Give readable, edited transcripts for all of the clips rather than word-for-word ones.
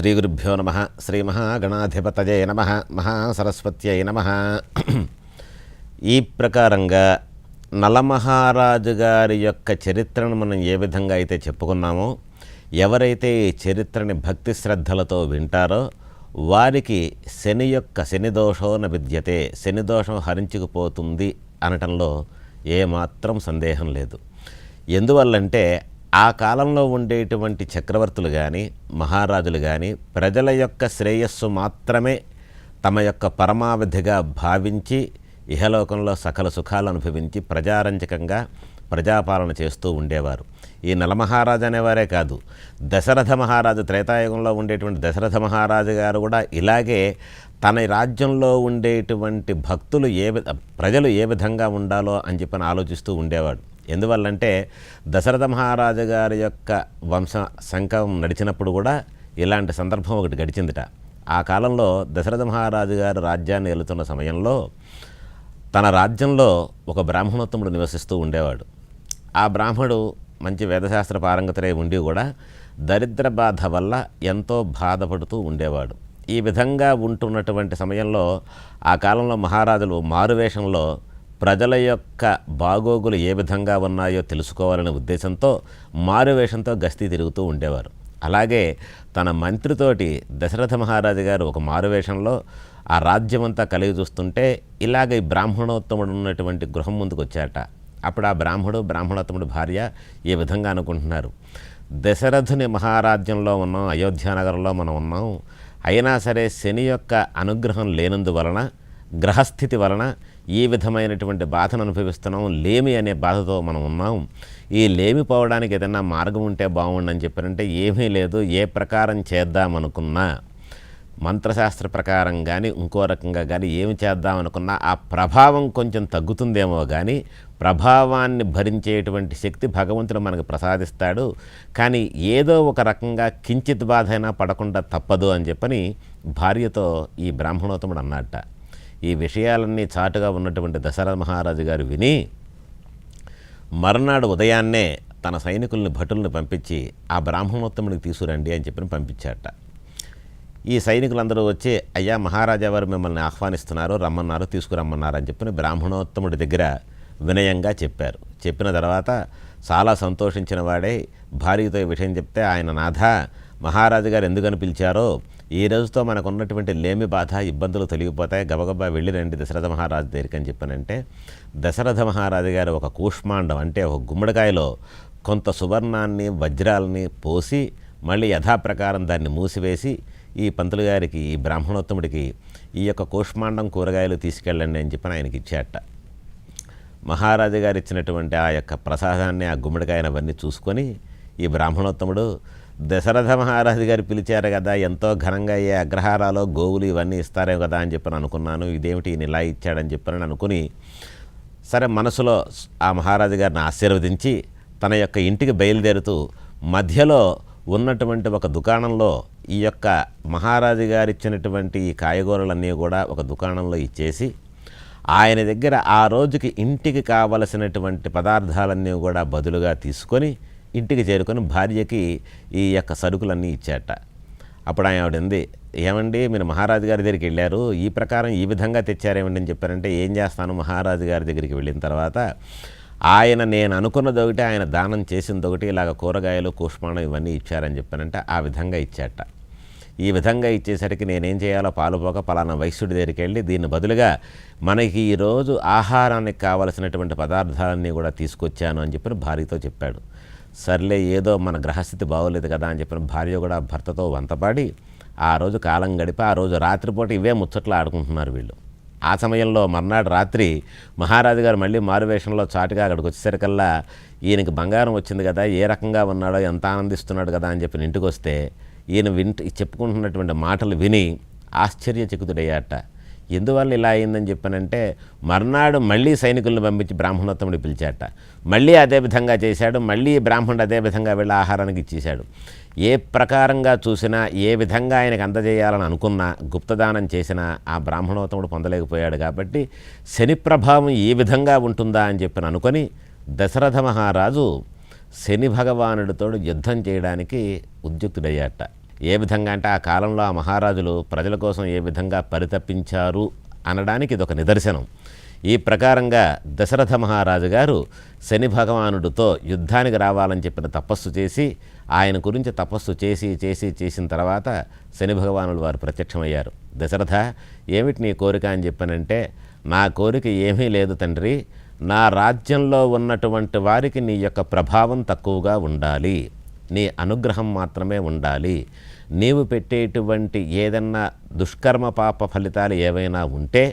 శ్రీగురుభ్యో నమ. శ్రీమహాగణాధిపతయే నమ. మహాసరస్వత్యై నమ. ఈ ప్రకారంగా నలమహారాజు గారి యొక్క చరిత్రను మనం ఏ విధంగా అయితే చెప్పుకున్నామో, ఎవరైతే ఈ చరిత్రని భక్తి శ్రద్ధలతో వింటారో వారికి శనిదోషో న విద్యతే, శనిదోషం హరించుకుపోతుంది అనటంలో ఏమాత్రం సందేహం లేదు. ఎందువల్లంటే ఆ కాలంలో ఉండేటువంటి చక్రవర్తులు కానీ మహారాజులు కానీ ప్రజల యొక్క శ్రేయస్సు మాత్రమే తమ యొక్క పరమావధిగా భావించి ఇహలోకంలో సకల సుఖాలు అనుభవించి ప్రజారంజకంగా ప్రజాపాలన చేస్తూ ఉండేవారు. ఈ నలమహారాజు అనేవారే కాదు, దశరథ మహారాజు, త్రేతాయుగంలో ఉండేటువంటి దశరథ మహారాజు గారు కూడా ఇలాగే తన రాజ్యంలో ఉండేటువంటి భక్తులు ప్రజలు ఏ విధంగా ఉండాలో అని చెప్పని ఆలోచిస్తూ ఉండేవాడు. ఎందువల్లంటే దశరథ మహారాజు గారి యొక్క వంశ శంఖం నడిచినప్పుడు కూడా ఇలాంటి సందర్భం ఒకటి గడిచిందిట. ఆ కాలంలో దశరథ మహారాజు గారు రాజ్యాన్ని ఏలుతున్న సమయంలో తన రాజ్యంలో ఒక బ్రాహ్మణోత్తముడు నివసిస్తూ ఉండేవాడు. ఆ బ్రాహ్మడు మంచి వేదశాస్త్ర పారంగతులై ఉండి కూడా దరిద్ర బాధ వల్ల ఎంతో బాధపడుతూ ఉండేవాడు. ఈ విధంగా ఉంటున్నటువంటి సమయంలో ఆ కాలంలో మహారాజులు మారువేషంలో ప్రజల యొక్క బాగోగులు ఏ విధంగా ఉన్నాయో తెలుసుకోవాలనే ఉద్దేశంతో మారువేషంతో గస్తీ తిరుగుతూ ఉండేవారు. అలాగే తన మంత్రితోటి దశరథ మహారాజు గారు ఒక మారువేషంలో ఆ రాజ్యమంతా కలిగి చూస్తుంటే ఇలాగ ఈ బ్రాహ్మణోత్తముడు ఉన్నటువంటి గృహం ముందుకు వచ్చాట. అప్పుడు ఆ బ్రాహ్మణోత్తముడు భార్య ఈ విధంగా అనుకుంటున్నారు, దశరథుని మహారాజ్యంలో ఉన్నాం, అయోధ్యానగరంలో మనం ఉన్నాం, అయినా సరే శని యొక్క అనుగ్రహం లేనందువలన, గ్రహస్థితి వలన ఈ విధమైనటువంటి బాధను అనుభవిస్తున్నాం, లేమి అనే బాధతో మనం ఉన్నాం. ఈ లేమి పోవడానికి ఏదైనా మార్గం ఉంటే బాగుండని చెప్పారంటే ఏమీ లేదు. ఏ ప్రకారం చేద్దామనుకున్నా, మంత్రశాస్త్ర ప్రకారం కానీ ఇంకో రకంగా కానీ ఏమి చేద్దామనుకున్నా ఆ ప్రభావం కొంచెం తగ్గుతుందేమో కానీ ప్రభావాన్ని భరించేటువంటి శక్తి భగవంతుడు మనకు ప్రసాదిస్తాడు. కానీ ఏదో ఒక రకంగా కించిత్ బాధ అయినా పడకుండా తప్పదు అని చెప్పని భార్యతో ఈ బ్రాహ్మణోత్తముడు అన్నట్ట. ఈ విషయాలన్నీ చాటుగా ఉన్నటువంటి దశరథ మహారాజు గారు విని మర్నాడు ఉదయాన్నే తన సైనికుల్ని భటుల్ని పంపించి ఆ బ్రాహ్మణోత్తముడికి తీసుకురండి అని చెప్పి పంపించాట. ఈ సైనికులందరూ వచ్చి, అయ్యా మహారాజా వారు మిమ్మల్ని ఆహ్వానిస్తున్నారు, రమ్మన్నారు, తీసుకురమ్మన్నారు అని చెప్పి బ్రాహ్మణోత్తముడి దగ్గర వినయంగా చెప్పారు. చెప్పిన తర్వాత చాలా సంతోషించిన వాడే భార్యతో ఈ విషయం చెప్తే, ఆయన నాథ, మహారాజు గారు ఎందుకని పిలిచారో, ఈ రోజుతో మనకు ఉన్నటువంటి లేమి బాధ ఇబ్బందులు తొలగిపోతాయి, గబగబా వెళ్ళిరండి దశరథ మహారాజు దగ్గరికి అని చెప్పానంటే, దశరథ మహారాజు గారు ఒక కూష్మాండం అంటే ఒక గుమ్మడికాయలో కొంత సువర్ణాన్ని వజ్రాలని పోసి మళ్ళీ యథాప్రకారం దాన్ని మూసివేసి ఈ పంతులు గారికి, ఈ బ్రాహ్మణోత్తముడికి ఈ యొక్క కూష్మాండం కూరగాయలు తీసుకెళ్ళండి అని చెప్పని ఆయనకి ఇచ్చాట. మహారాజు గారు ఇచ్చినటువంటి ఆ యొక్క ప్రసాదాన్ని, ఆ గుమ్మడికాయను అవన్నీ చూసుకొని ఈ బ్రాహ్మణోత్తముడు, దశరథ మహారాజు గారు పిలిచారు కదా, ఎంతో ఘనంగా ఏ అగ్రహారాలు గోవులు ఇవన్నీ ఇస్తారేమో కదా అని చెప్పని అనుకున్నాను, ఇదేమిటి ఈయన ఇలా ఇచ్చాడని చెప్పని అనుకుని సరే మనసులో ఆ మహారాజు గారిని ఆశీర్వదించి తన యొక్క ఇంటికి బయలుదేరుతూ మధ్యలో ఉన్నటువంటి ఒక దుకాణంలో ఈ యొక్క మహారాజు గారు ఇచ్చినటువంటి ఈ కాయగూరలన్నీ కూడా ఒక దుకాణంలో ఇచ్చేసి ఆయన దగ్గర ఆ రోజుకి ఇంటికి కావలసినటువంటి పదార్థాలన్నీ కూడా బదులుగా తీసుకొని ఇంటికి చేరుకొని భార్యకి ఈ యొక్క సరుకులన్నీ ఇచ్చాట. అప్పుడు ఆవిడంది, ఏమండి మీరు మహారాజు గారి దగ్గరికి వెళ్ళారు, ఈ ప్రకారం ఈ విధంగా తెచ్చారేమండి అని చెప్పారంటే, ఏం చేస్తాను, మహారాజు గారి దగ్గరికి వెళ్ళిన తర్వాత ఆయన నేను అనుకున్నది ఒకటి, ఆయన దానం చేసింది ఒకటి, ఇలాగ కూరగాయలు కూష్మాణం ఇవన్నీ ఇచ్చారని చెప్పానంటే ఆ విధంగా ఇచ్చాట. ఈ విధంగా ఇచ్చేసరికి నేనేం చేయాలో పాలుపోక పలానా వైశ్యుడి దగ్గరికి వెళ్ళి దీన్ని బదులుగా మనకి ఈరోజు ఆహారానికి కావలసినటువంటి పదార్థాలన్నీ కూడా తీసుకొచ్చాను అని చెప్పి భార్యతో చెప్పాడు. సర్లే, ఏదో మన గ్రహస్థితి బాగోలేదు కదా అని చెప్పిన భార్య కూడా భర్తతో వంతపాడి ఆ రోజు కాలం గడిపి ఆ రోజు రాత్రిపూట ఇవే ముచ్చట్లు ఆడుకుంటున్నారు వీళ్ళు. ఆ సమయంలో మర్నాడు రాత్రి మహారాజు గారు మళ్ళీ మారువేషంలో చాటుగా అక్కడికి వచ్చేసరికల్లా ఈయనకి బంగారం వచ్చింది కదా, ఏ రకంగా ఉన్నాడో, ఎంత ఆనందిస్తున్నాడు కదా అని చెప్పి ఇంటికి వస్తే ఈయన చెప్పుకుంటున్నటువంటి మాటలు విని ఆశ్చర్యచకితుడయ్యాట. ఎందువల్ల ఇలా అయిందని చెప్పానంటే, మర్నాడు మళ్ళీ సైనికులను పంపించి బ్రాహ్మణోత్తముడు పిలిచాట. మళ్ళీ అదే విధంగా చేశాడు. మళ్ళీ బ్రాహ్మణుడు అదే విధంగా వెళ్ళి ఆహారానికి ఇచ్చేశాడు. ఏ ప్రకారంగా చూసినా, ఏ విధంగా ఆయనకు అందజేయాలని అనుకున్నా, గుప్తదానం చేసినా ఆ బ్రాహ్మణోత్తముడు పొందలేకపోయాడు. కాబట్టి శని ప్రభావం ఈ విధంగా ఉంటుందా అని చెప్పి అనుకొని దశరథ మహారాజు శని భగవానుడితో యుద్ధం చేయడానికి ఉద్యుక్తుడయ్యాట. ఏ విధంగా అంటే ఆ కాలంలో ఆ మహారాజులు ప్రజల కోసం ఏ విధంగా పరితపించారు అనడానికి ఇదొక నిదర్శనం. ఈ ప్రకారంగా దశరథ మహారాజు గారు శని భగవానుడితో యుద్ధానికి రావాలని చెప్పిన తపస్సు చేసి, ఆయన గురించి తపస్సు చేసిన తర్వాత శని భగవానుడు వారు ప్రత్యక్షమయ్యారు. దశరథ, ఏమిటి నీ కోరిక అని చెప్పానంటే, నా కోరిక ఏమీ లేదు తండ్రి, నా రాజ్యంలో ఉన్నటువంటి వారికి నీ యొక్క ప్రభావం తక్కువగా ఉండాలి, నీ అనుగ్రహం మాత్రమే ఉండాలి. నీవు పెట్టేటువంటి ఏదన్నా దుష్కర్మ పాప ఫలితాలు ఏవైనా ఉంటే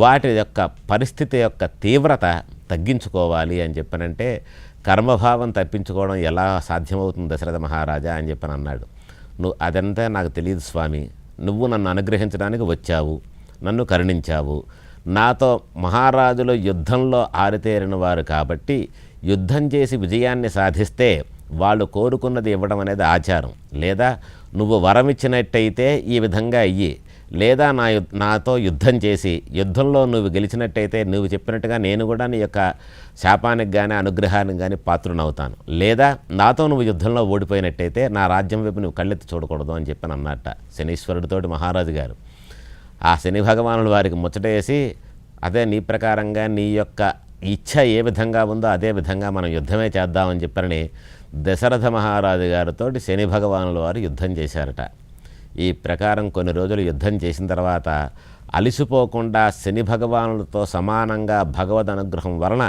వాటి యొక్క పరిస్థితి యొక్క తీవ్రత తగ్గించుకోవాలి అని చెప్పనంటే, కర్మభావం తప్పించుకోవడం ఎలా సాధ్యమవుతుంది దశరథ మహారాజా అని చెప్పని అన్నాడు. నువ్వు అదంతా నాకు తెలియదు స్వామి, నువ్వు నన్ను అనుగ్రహించడానికి వచ్చావు, నన్ను కరుణించావు. నాతో మహారాజులు యుద్ధంలో ఆరితేరిన వారు కాబట్టి యుద్ధం చేసి విజయాన్ని సాధిస్తే వాళ్ళు కోరుకున్నది ఇవ్వడం అనేది ఆచారం. లేదా నువ్వు వరం ఇచ్చినట్టయితే ఈ విధంగా అయ్యి, లేదా నాతో యుద్ధం చేసి యుద్ధంలో నువ్వు గెలిచినట్టయితే నువ్వు చెప్పినట్టుగా నేను కూడా నీ యొక్క శాపానికి కానీ అనుగ్రహానికి కానీ పాత్రునవుతాను. లేదా నాతో నువ్వు యుద్ధంలో ఓడిపోయినట్టయితే నా రాజ్యం వైపు నువ్వు కళ్ళెత్తి చూడకూడదు అని చెప్పని అన్నట్ట శనీశ్వరుడితోటి మహారాజు గారు. ఆ శని భగవానుడు వారికి ముచ్చటేసి, అదే నీ ప్రకారంగా నీ యొక్క ఇచ్ఛ ఏ విధంగా ఉందో అదే విధంగా మనం యుద్ధమే చేద్దామని చెప్పని దశరథ మహారాజు గారితో శని భగవానుల వారు యుద్ధం చేశారట. ఈ ప్రకారం కొన్ని రోజులు యుద్ధం చేసిన తర్వాత అలిసిపోకుండా శని భగవానులతో సమానంగా భగవద్ అనుగ్రహం వలన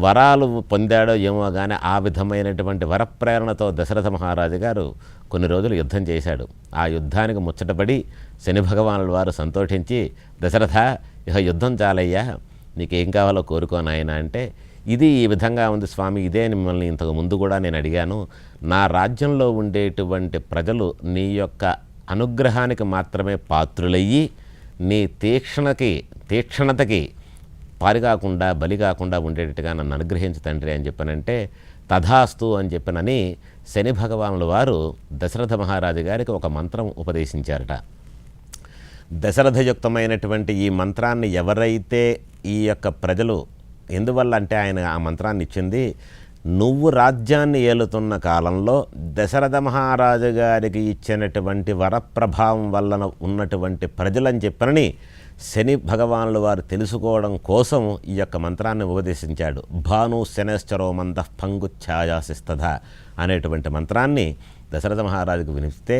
వరాలు పొందాడో ఏమో కానీ ఆ విధమైనటువంటి వరప్రేరణతో దశరథ మహారాజు గారు కొన్ని రోజులు యుద్ధం చేశాడు. ఆ యుద్ధానికి ముచ్చటపడి శని భగవానుల వారు సంతోషించి, దశరథ ఇక యుద్ధం చాలయ్యా, నీకేం కావాలో కోరుకోనాయన అంటే, ఇది ఈ విధంగా ఉంది స్వామి, ఇదే మిమ్మల్ని ఇంతకు ముందు కూడా నేను అడిగాను. నా రాజ్యంలో ఉండేటువంటి ప్రజలు నీ యొక్క అనుగ్రహానికి మాత్రమే పాత్రులయ్యి నీ తీక్షణతకి పారి కాకుండా బలి కాకుండా ఉండేటట్టుగా నన్ను అనుగ్రహించు తండ్రి అని చెప్పనంటే, తథాస్తు అని చెప్పనని శని భగవానుల వారు దశరథ మహారాజు గారికి ఒక మంత్రం ఉపదేశించారట. దశరథయుక్తమైనటువంటి ఈ మంత్రాన్ని ఎవరైతే ఈ యొక్క ప్రజలు, ఎందువల్ల అంటే ఆయన ఆ మంత్రాన్ని ఇచ్చింది, నువ్వు రాజ్యాన్ని ఏలుతున్న కాలంలో దశరథ మహారాజు గారికి ఇచ్చినటువంటి వరప్రభావం వలన ఉన్నటువంటి ప్రజలని చెప్పనని శని భగవానుల వారు తెలుసుకోవడం కోసం ఈ యొక్క మంత్రాన్ని ఉపదేశించాడు. భాను శనశ్చరో మందః పంగుఛాయాసిస్తథ అనేటువంటి మంత్రాన్ని దశరథ మహారాజుకు వినిపిస్తే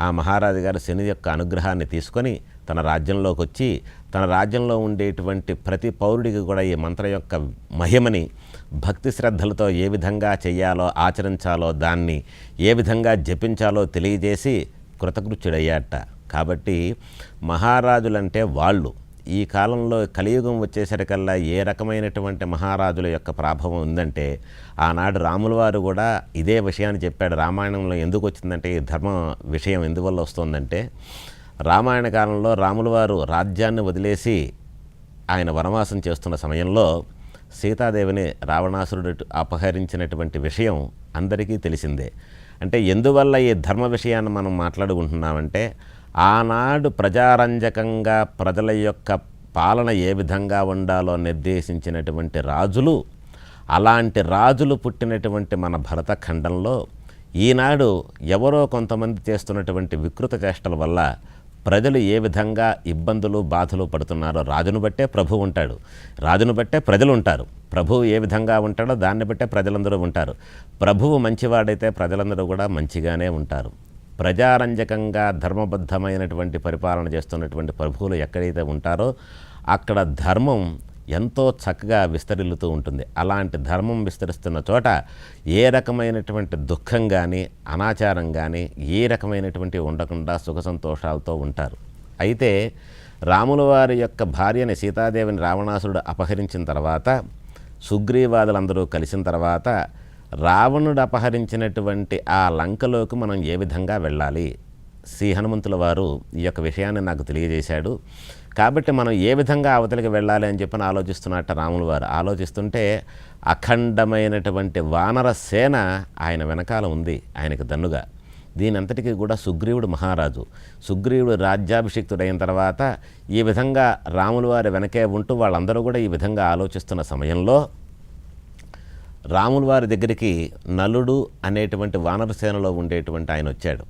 ఆ మహారాజు గారు శని యొక్క అనుగ్రహాన్ని తీసుకొని తన రాజ్యంలోకి వచ్చి తన రాజ్యంలో ఉండేటువంటి ప్రతి పౌరుడికి కూడా ఈ మంత్రం యొక్క మహిమని భక్తి శ్రద్ధలతో ఏ విధంగా చెయ్యాలో ఆచరించాలో దాన్ని ఏ విధంగా జపించాలో తెలియజేసి కృతకృత్యుడయ్యాట. కాబట్టి మహారాజులంటే వాళ్ళు ఈ కాలంలో కలియుగం వచ్చేసరికల్లా ఏ రకమైనటువంటి మహారాజుల యొక్క ప్రభావం ఉందంటే, ఆనాడు రాముల వారు కూడా ఇదే విషయాన్ని చెప్పాడు. రామాయణంలో ఎందుకు వచ్చిందంటే ఈ ధర్మ విషయం ఎందువల్ల వస్తుందంటే, రామాయణ కాలంలో రాముల వారు రాజ్యాన్ని వదిలేసి ఆయన వనవాసం చేస్తున్న సమయంలో సీతాదేవిని రావణాసురుడు అపహరించినటువంటి విషయం అందరికీ తెలిసిందే. అంటే ఎందువల్ల ఈ ధర్మ విషయాన్ని మనం మాట్లాడుకుంటున్నామంటే, ఆనాడు ప్రజారంజకంగా ప్రజల యొక్క పాలన ఏ విధంగా ఉండాలో నిర్దేశించినటువంటి రాజులు, అలాంటి రాజులు పుట్టినటువంటి మన భరతఖండంలో ఈనాడు ఎవరో కొంతమంది చేస్తున్నటువంటి వికృత చేష్టల వల్ల ప్రజలు ఏ విధంగా ఇబ్బందులు బాధలు పడుతున్నారో రాజును బట్టే ప్రభు ఉంటాడు, రాజును బట్టే ప్రజలు ఉంటారు. ప్రభువు ఏ విధంగా ఉంటాడో దాన్ని బట్టే ప్రజలందరూ ఉంటారు. ప్రభువు మంచివాడైతే ప్రజలందరూ కూడా మంచిగానే ఉంటారు. ప్రజారంజకంగా ధర్మబద్ధమైనటువంటి పరిపాలన చేస్తున్నటువంటి ప్రభువులు ఎక్కడైతే ఉంటారో అక్కడ ధర్మం ఎంతో చక్కగా విస్తరిల్లుతూ ఉంటుంది. అలాంటి ధర్మం విస్తరిస్తున్న చోట ఏ రకమైనటువంటి దుఃఖం కానీ అనాచారం కానీ ఏ రకమైనటువంటి ఉండకుండా సుఖ సంతోషాలతో ఉంటారు. అయితే రాముల వారి యొక్క భార్యని సీతాదేవిని రావణాసురుడు అపహరించిన తర్వాత, సుగ్రీవాదులందరూ కలిసిన తర్వాత రావణుడు అపహరించినటువంటి ఆ లంకలోకి మనం ఏ విధంగా వెళ్ళాలి, శ్రీ హనుమంతుల వారు ఈ యొక్క విషయాన్ని నాకు తెలియజేశాడు. కాబట్టి మనం ఏ విధంగా అవతలికి వెళ్ళాలి అని చెప్పని ఆలోచిస్తున్నట్ట రాముల వారు. ఆలోచిస్తుంటే అఖండమైనటువంటి వానర సేన ఆయన వెనకాల ఉంది, ఆయనకు దన్నుగా. దీని అంతటికీ కూడా సుగ్రీవుడు మహారాజు. సుగ్రీవుడు రాజ్యాభిషిక్తుడైన తర్వాత ఈ విధంగా రాముల వారి వెనకే ఉంటూ వాళ్ళందరూ కూడా ఈ విధంగా ఆలోచిస్తున్న సమయంలో రాముల వారి దగ్గరికి నలుడు అనేటువంటి వానరసేనలో ఉండేటువంటి ఆయన వచ్చాడు.